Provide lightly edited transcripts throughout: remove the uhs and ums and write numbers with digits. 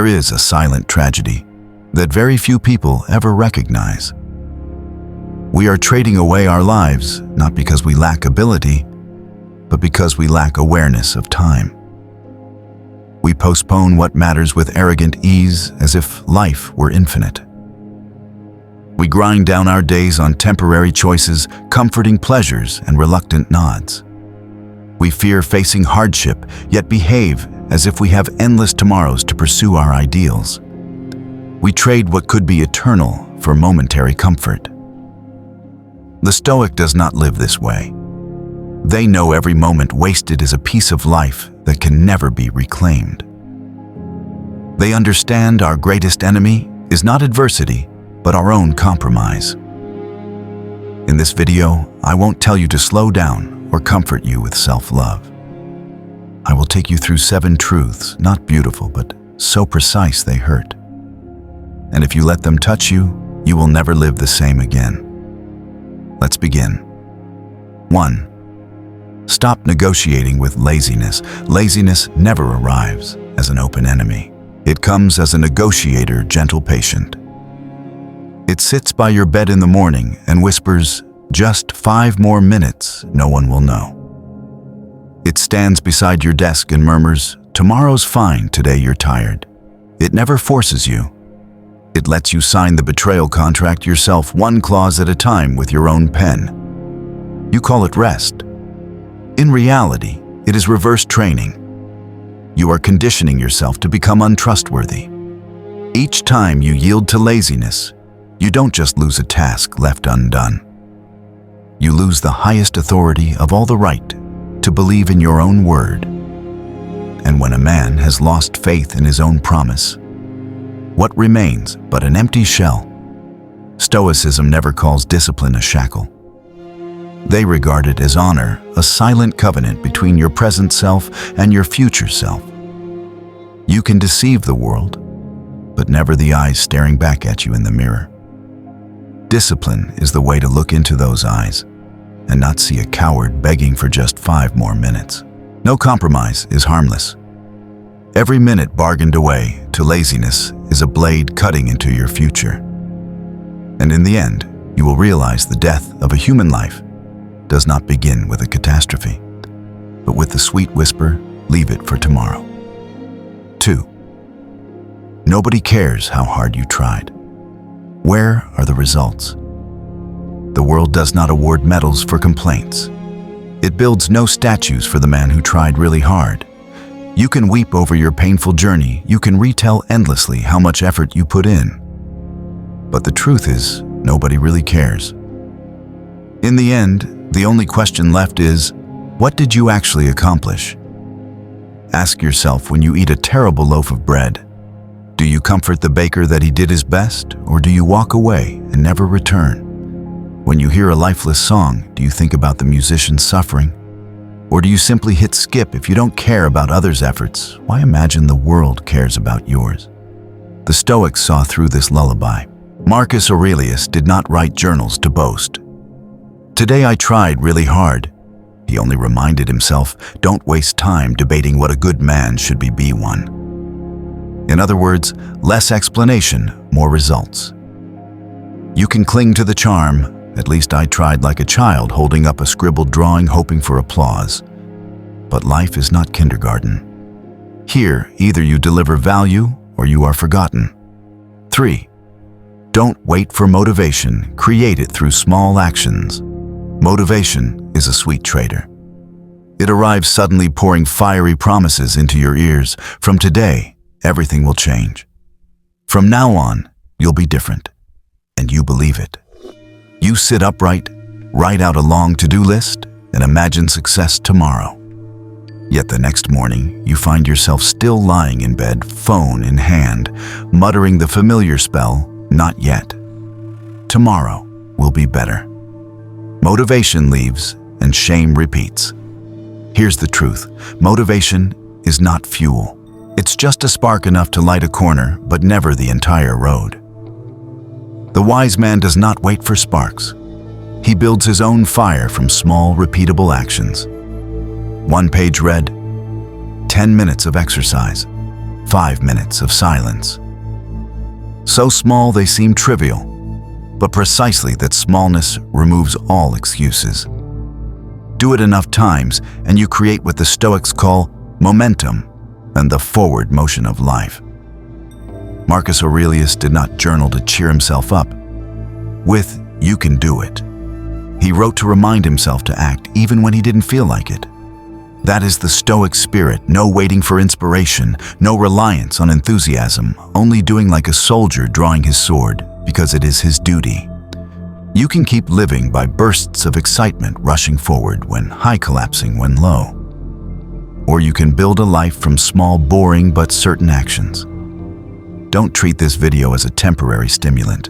there is a silent tragedy that very few people ever recognize. We are trading away our lives not because we lack ability, but because we lack awareness of time. We postpone what matters with arrogant ease as if life were infinite. We grind down our days on temporary choices, comforting pleasures, and reluctant nods. We fear facing hardship, yet behave as if we have endless tomorrows to pursue our ideals. We trade what could be eternal for momentary comfort. The Stoic does not live this way. They know every moment wasted is a piece of life that can never be reclaimed. They understand our greatest enemy is not adversity, but our own compromise. In this video, I won't tell you to slow down or comfort you with self-love. I will take you through 7 truths, not beautiful, but so precise they hurt. And if you let them touch you, you will never live the same again. Let's begin. 1. Stop negotiating with laziness. Laziness never arrives as an open enemy. It comes as a negotiator, gentle patient. It sits by your bed in the morning and whispers, "Just 5 more minutes, no one will know." It stands beside your desk and murmurs, "Tomorrow's fine, today you're tired." It never forces you. It lets you sign the betrayal contract yourself, 1 clause at a time with your own pen. You call it rest. In reality, it is reverse training. You are conditioning yourself to become untrustworthy. Each time you yield to laziness, you don't just lose a task left undone. You lose the highest authority of all the right to believe in your own word. And when a man has lost faith in his own promise, what remains but an empty shell? Stoicism never calls discipline a shackle. They regard it as honor, a silent covenant between your present self and your future self. You can deceive the world, but never the eyes staring back at you in the mirror. Discipline is the way to look into those eyes and not see a coward begging for just 5 more minutes. No compromise is harmless. Every minute bargained away to laziness is a blade cutting into your future. And in the end, you will realize the death of a human life does not begin with a catastrophe, but with the sweet whisper, "Leave it for tomorrow." 2. Nobody cares how hard you tried. Where are the results? The world does not award medals for complaints. It builds no statues for the man who tried really hard. You can weep over your painful journey. You can retell endlessly how much effort you put in. But the truth is, nobody really cares. In the end, the only question left is, what did you actually accomplish? Ask yourself when you eat a terrible loaf of bread, do you comfort the baker that he did his best, or do you walk away and never return? When you hear a lifeless song, do you think about the musician's suffering? Or do you simply hit skip if you don't care about others' efforts? Why imagine the world cares about yours? The Stoics saw through this lullaby. Marcus Aurelius did not write journals to boast. "Today I tried really hard." He only reminded himself, don't waste time debating what a good man should be one. In other words, less explanation, more results. You can cling to the charm, "At least I tried," like a child holding up a scribbled drawing hoping for applause. But life is not kindergarten. Here, either you deliver value or you are forgotten. 3. Don't wait for motivation, create it through small actions. Motivation is a sweet traitor. It arrives suddenly, pouring fiery promises into your ears. From today, everything will change. From now on, you'll be different. And you believe it. You sit upright, write out a long to-do list, and imagine success tomorrow. Yet the next morning, you find yourself still lying in bed, phone in hand, muttering the familiar spell, "Not yet." Tomorrow will be better. Motivation leaves and shame repeats. Here's the truth. Motivation is not fuel. It's just a spark enough to light a corner, but never the entire road. The wise man does not wait for sparks. He builds his own fire from small, repeatable actions. 1 page read, 10 minutes of exercise, 5 minutes of silence. So small they seem trivial, but precisely that smallness removes all excuses. Do it enough times and you create what the Stoics call momentum and the forward motion of life. Marcus Aurelius did not journal to cheer himself up. With "you can do it," he wrote to remind himself to act even when he didn't feel like it. That is the Stoic spirit, no waiting for inspiration, no reliance on enthusiasm, only doing like a soldier drawing his sword because it is his duty. You can keep living by bursts of excitement rushing forward when high, collapsing when low. Or you can build a life from small, boring but certain actions. Don't treat this video as a temporary stimulant.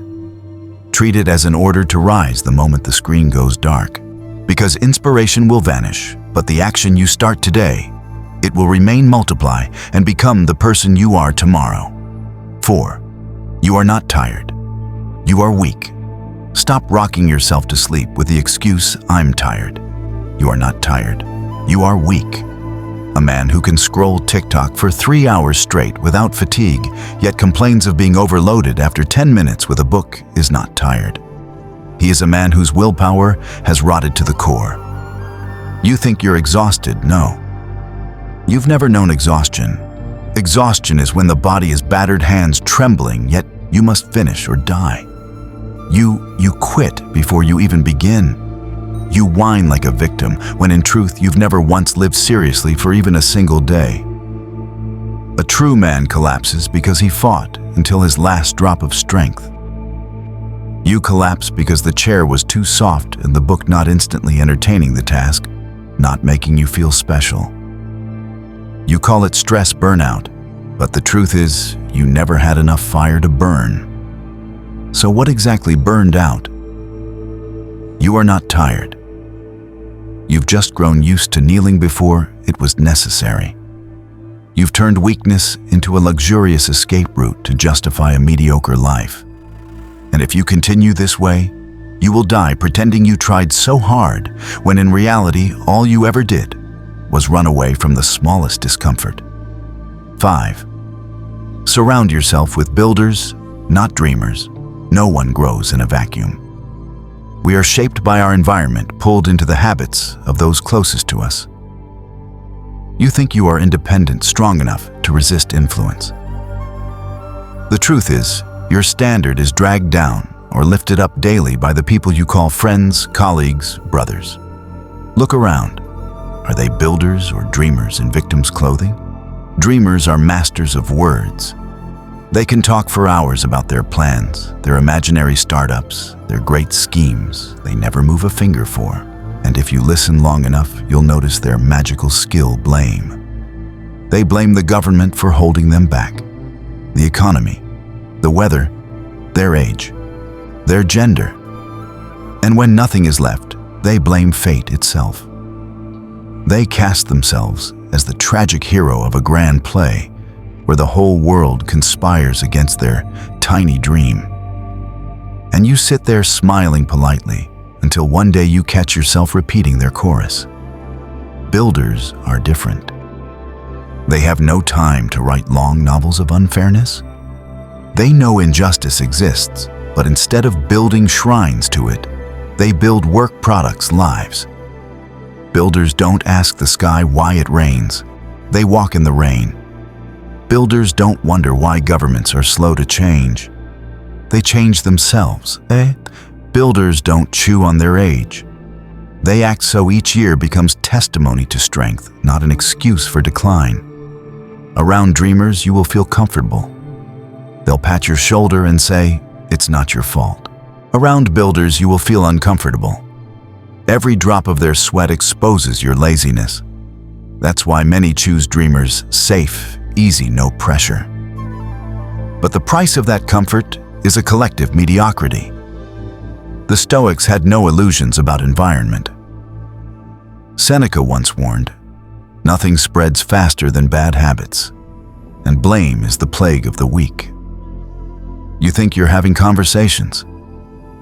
Treat it as an order to rise the moment the screen goes dark. Because inspiration will vanish, but the action you start today, it will remain, multiply, and become the person you are tomorrow. 4. You are not tired. You are weak. Stop rocking yourself to sleep with the excuse, "I'm tired." You are not tired. You are weak. A man who can scroll TikTok for 3 hours straight without fatigue, yet complains of being overloaded after 10 minutes with a book, is not tired. He is a man whose willpower has rotted to the core. You think you're exhausted? No. You've never known exhaustion. Exhaustion is when the body is battered, hands trembling, yet you must finish or die. You quit before you even begin. You whine like a victim, when in truth you've never once lived seriously for even a single day. A true man collapses because he fought until his last drop of strength. You collapse because the chair was too soft and the book not instantly entertaining the task, not making you feel special. You call it stress burnout, but the truth is you never had enough fire to burn. So what exactly burned out? You are not tired. You've just grown used to kneeling before it was necessary. You've turned weakness into a luxurious escape route to justify a mediocre life. And if you continue this way, you will die pretending you tried so hard, when in reality all you ever did was run away from the smallest discomfort. 5. Surround yourself with builders, not dreamers. No one grows in a vacuum. We are shaped by our environment, pulled into the habits of those closest to us. You think you are independent, strong enough to resist influence. The truth is, your standard is dragged down or lifted up daily by the people you call friends, colleagues, brothers. Look around. Are they builders or dreamers in victim's clothing? Dreamers are masters of words. They can talk for hours about their plans, their imaginary startups, their great schemes they never move a finger for. And if you listen long enough, you'll notice their magical skill blame. They blame the government for holding them back, the economy, the weather, their age, their gender. And when nothing is left, they blame fate itself. They cast themselves as the tragic hero of a grand play, where the whole world conspires against their tiny dream. And you sit there smiling politely until one day you catch yourself repeating their chorus. Builders are different. They have no time to write long novels of unfairness. They know injustice exists, but instead of building shrines to it, they build work products, lives. Builders don't ask the sky why it rains. They walk in the rain. Builders don't wonder why governments are slow to change. They change themselves. Builders don't chew on their age. They act so each year becomes testimony to strength, not an excuse for decline. Around dreamers, you will feel comfortable. They'll pat your shoulder and say, "It's not your fault." Around builders, you will feel uncomfortable. Every drop of their sweat exposes your laziness. That's why many choose dreamers, safe, easy, no pressure. But the price of that comfort is a collective mediocrity. The Stoics had no illusions about environment. Seneca once warned, "Nothing spreads faster than bad habits, and blame is the plague of the weak." You think you're having conversations.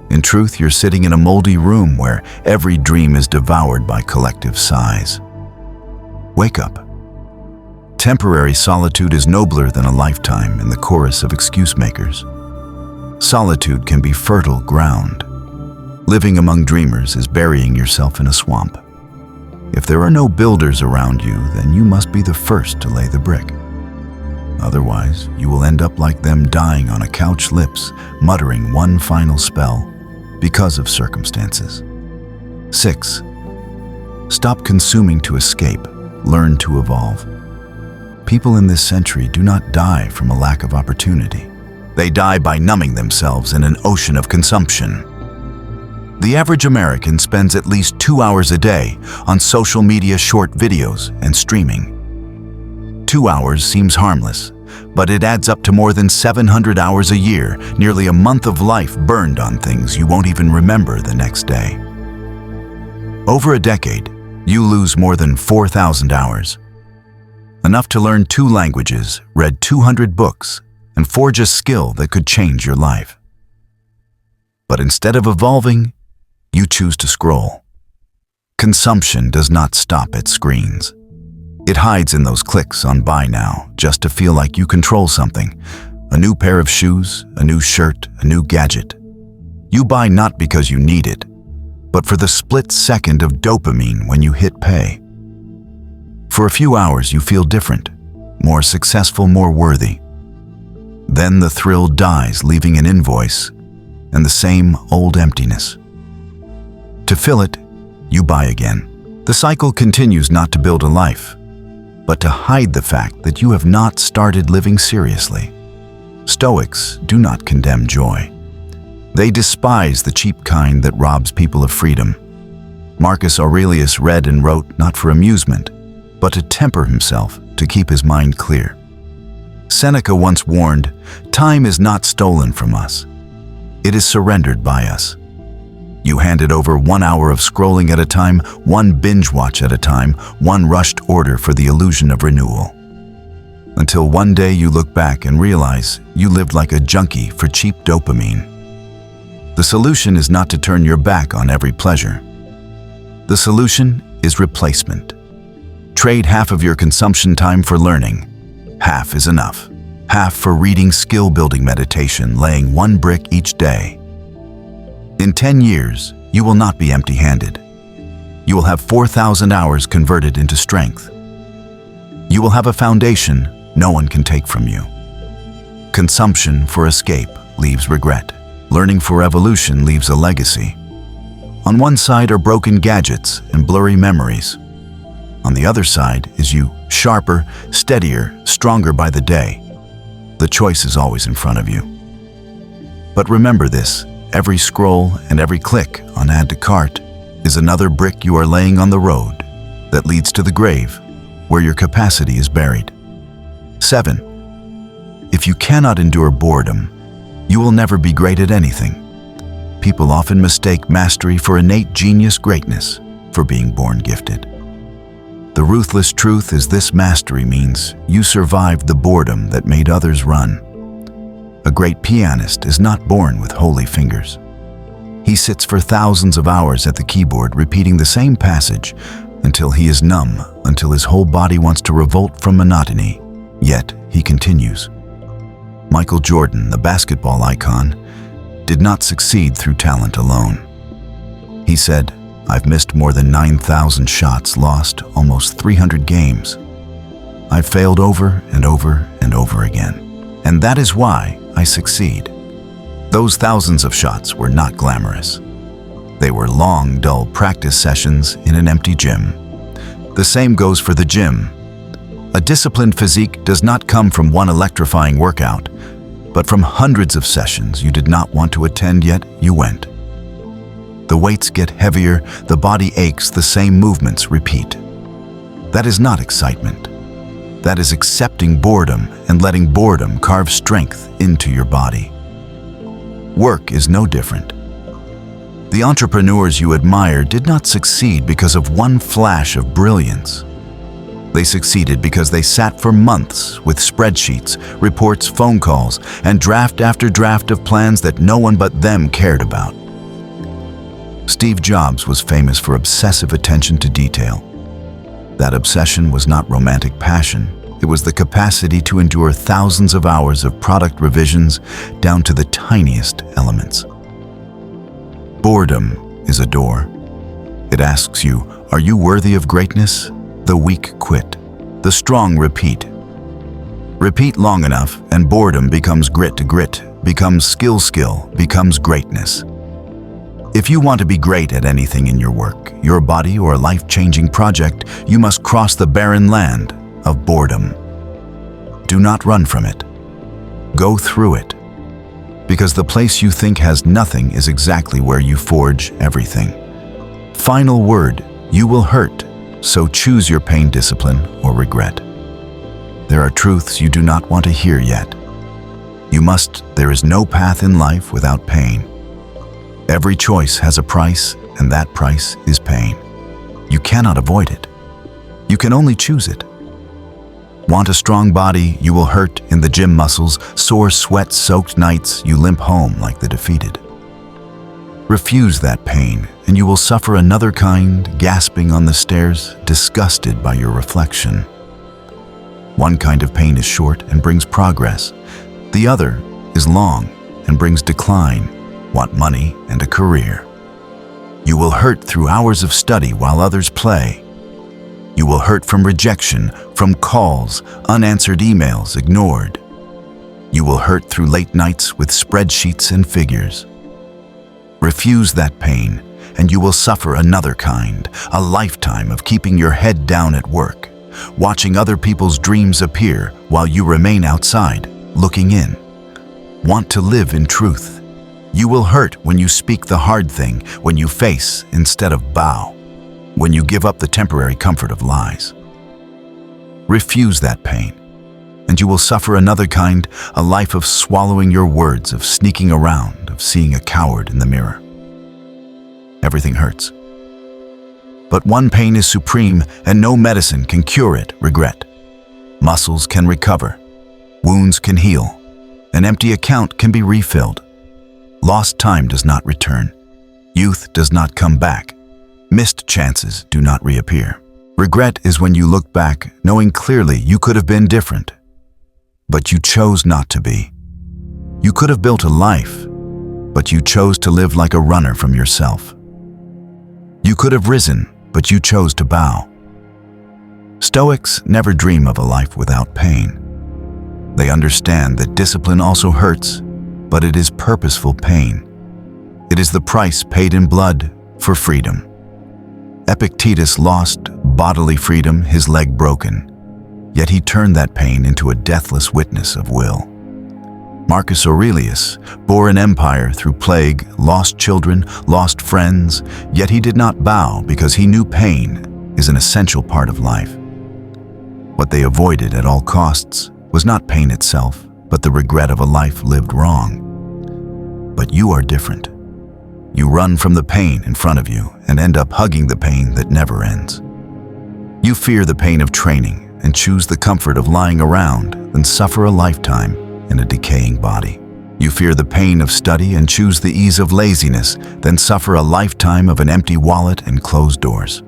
In truth, you're sitting in a moldy room where every dream is devoured by collective sighs. Wake up. Temporary solitude is nobler than a lifetime in the chorus of excuse makers. Solitude can be fertile ground. Living among dreamers is burying yourself in a swamp. If there are no builders around you, then you must be the first to lay the brick. Otherwise, you will end up like them, dying on a couch lips, muttering one final spell because of circumstances. 6. Stop consuming to escape. Learn to evolve. People in this century do not die from a lack of opportunity. They die by numbing themselves in an ocean of consumption. The average American spends at least 2 hours a day on social media, short videos, and streaming. 2 hours seems harmless, but it adds up to more than 700 hours a year, nearly a month of life burned on things you won't even remember the next day. Over a decade, you lose more than 4,000 hours. Enough to learn 2 languages, read 200 books, and forge a skill that could change your life. But instead of evolving, you choose to scroll. Consumption does not stop at screens. It hides in those clicks on buy now, just to feel like you control something. A new pair of shoes, a new shirt, a new gadget. You buy not because you need it, but for the split second of dopamine when you hit pay. For a few hours you feel different, more successful, more worthy. Then the thrill dies, leaving an invoice and the same old emptiness. To fill it, you buy again. The cycle continues, not to build a life, but to hide the fact that you have not started living seriously. Stoics do not condemn joy. They despise the cheap kind that robs people of freedom. Marcus Aurelius read and wrote not for amusement, but to temper himself, to keep his mind clear. Seneca once warned, "Time is not stolen from us. It is surrendered by us." You handed over 1 hour of scrolling at a time, one binge watch at a time, one rushed order for the illusion of renewal. Until one day you look back and realize you lived like a junkie for cheap dopamine. The solution is not to turn your back on every pleasure. The solution is replacement. Trade half of your consumption time for learning. Half is enough. Half for reading, skill-building meditation, laying one brick each day. In 10 years, you will not be empty-handed. You will have 4,000 hours converted into strength. You will have a foundation no one can take from you. Consumption for escape leaves regret. Learning for evolution leaves a legacy. On one side are broken gadgets and blurry memories. On the other side is you, sharper, steadier, stronger by the day. The choice is always in front of you. But remember this, every scroll and every click on add to cart is another brick you are laying on the road that leads to the grave where your capacity is buried. 7. If you cannot endure boredom, you will never be great at anything. People often mistake mastery for innate genius, greatness for being born gifted. The ruthless truth is this: mastery means you survived the boredom that made others run. A great pianist is not born with holy fingers. He sits for thousands of hours at the keyboard repeating the same passage until he is numb, until his whole body wants to revolt from monotony. Yet he continues. Michael Jordan, the basketball icon, did not succeed through talent alone. He said, "I've missed more than 9,000 shots, lost almost 300 games. I've failed over and over and over again. And that is why I succeed." Those thousands of shots were not glamorous. They were long, dull practice sessions in an empty gym. The same goes for the gym. A disciplined physique does not come from one electrifying workout, but from hundreds of sessions you did not want to attend, yet you went. The weights get heavier, the body aches, the same movements repeat. That is not excitement. That is accepting boredom and letting boredom carve strength into your body. Work is no different. The entrepreneurs you admire did not succeed because of one flash of brilliance. They succeeded because they sat for months with spreadsheets, reports, phone calls, and draft after draft of plans that no one but them cared about. Steve Jobs was famous for obsessive attention to detail. That obsession was not romantic passion, It was the capacity to endure thousands of hours of product revisions down to the tiniest elements. Boredom is a door. It asks you, are you worthy of greatness? The weak quit. The strong repeat. Repeat long enough and boredom becomes grit, becomes skill, becomes greatness. If you want to be great at anything in your work, your body, or a life-changing project, you must cross the barren land of boredom. Do not run from it. Go through it. Because the place you think has nothing is exactly where you forge everything. Final word, you will hurt, so choose your pain, discipline, or regret. There are truths you do not want to hear yet. There is no path in life without pain. Every choice has a price, and that price is pain. You cannot avoid it. You can only choose it. Want a strong body, you will hurt in the gym muscles, sore sweat-soaked nights, you limp home like the defeated. Refuse that pain, and you will suffer another kind, gasping on the stairs, disgusted by your reflection. One kind of pain is short and brings progress. The other is long and brings decline. Want money and a career. You will hurt through hours of study while others play. You will hurt from rejection, from calls, unanswered emails, ignored. You will hurt through late nights with spreadsheets and figures. Refuse that pain, and you will suffer another kind, a lifetime of keeping your head down at work, watching other people's dreams appear while you remain outside, looking in. Want to live in truth. You will hurt when you speak the hard thing, when you face instead of bow, when you give up the temporary comfort of lies. Refuse that pain, and you will suffer another kind, a life of swallowing your words, of sneaking around, of seeing a coward in the mirror. Everything hurts. But one pain is supreme, and no medicine can cure it, regret. Muscles can recover. Wounds can heal. An empty account can be refilled. Lost time does not return. Youth does not come back. Missed chances do not reappear. Regret is when you look back, knowing clearly you could have been different, but you chose not to be. You could have built a life, but you chose to live like a runner from yourself. You could have risen, but you chose to bow. Stoics never dream of a life without pain. They understand that discipline also hurts, but it is purposeful pain. It is the price paid in blood for freedom. Epictetus lost bodily freedom, his leg broken, yet he turned that pain into a deathless witness of will. Marcus Aurelius bore an empire through plague, lost children, lost friends, yet he did not bow because he knew pain is an essential part of life. What they avoided at all costs was not pain itself, but the regret of a life lived wrong. But you are different. You run from the pain in front of you and end up hugging the pain that never ends. You fear the pain of training and choose the comfort of lying around than suffer a lifetime in a decaying body. You fear the pain of study and choose the ease of laziness than suffer a lifetime of an empty wallet and closed doors.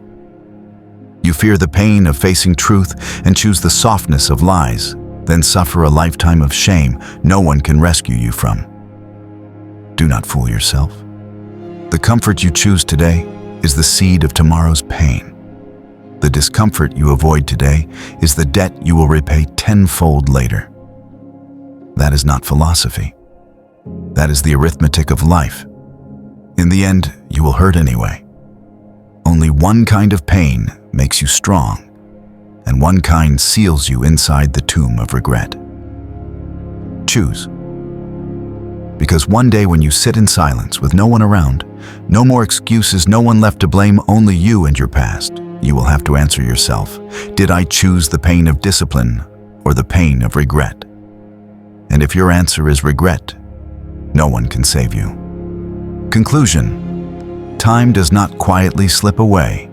You fear the pain of facing truth and choose the softness of lies than suffer a lifetime of shame no one can rescue you from. Do not fool yourself. The comfort you choose today is the seed of tomorrow's pain. The discomfort you avoid today is the debt you will repay tenfold later. That is not philosophy. That is the arithmetic of life. In the end, you will hurt anyway. Only one kind of pain makes you strong, and one kind seals you inside the tomb of regret. Choose. Because one day when you sit in silence with no one around, no more excuses, no one left to blame, only you and your past, you will have to answer yourself, did I choose the pain of discipline or the pain of regret? And if your answer is regret, no one can save you. Conclusion: time does not quietly slip away.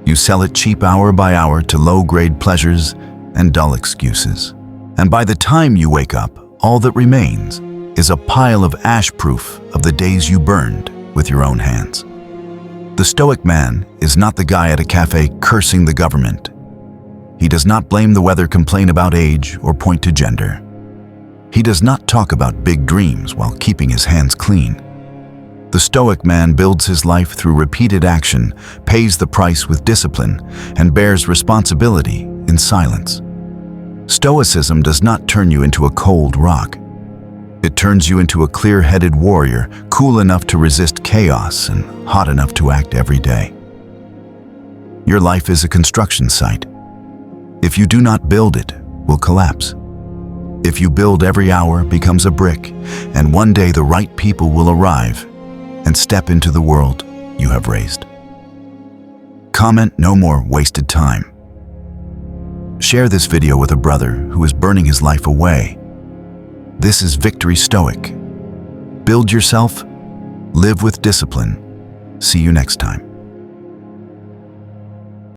You sell it cheap hour by hour to low-grade pleasures and dull excuses. And by the time you wake up, all that remains is a pile of ash proof of the days you burned with your own hands. The Stoic man is not the guy at a cafe cursing the government. He does not blame the weather, complain about age, or point to gender. He does not talk about big dreams while keeping his hands clean. The Stoic man builds his life through repeated action, pays the price with discipline, and bears responsibility in silence. Stoicism does not turn you into a cold rock. It turns you into a clear-headed warrior, cool enough to resist chaos and hot enough to act every day. Your life is a construction site. If you do not build it, will collapse. If you build, every hour becomes a brick, and one day the right people will arrive and step into the world you have raised. Comment, no more wasted time. Share this video with a brother who is burning his life away. This is Victory Stoic. Build yourself, live with discipline. See you next time.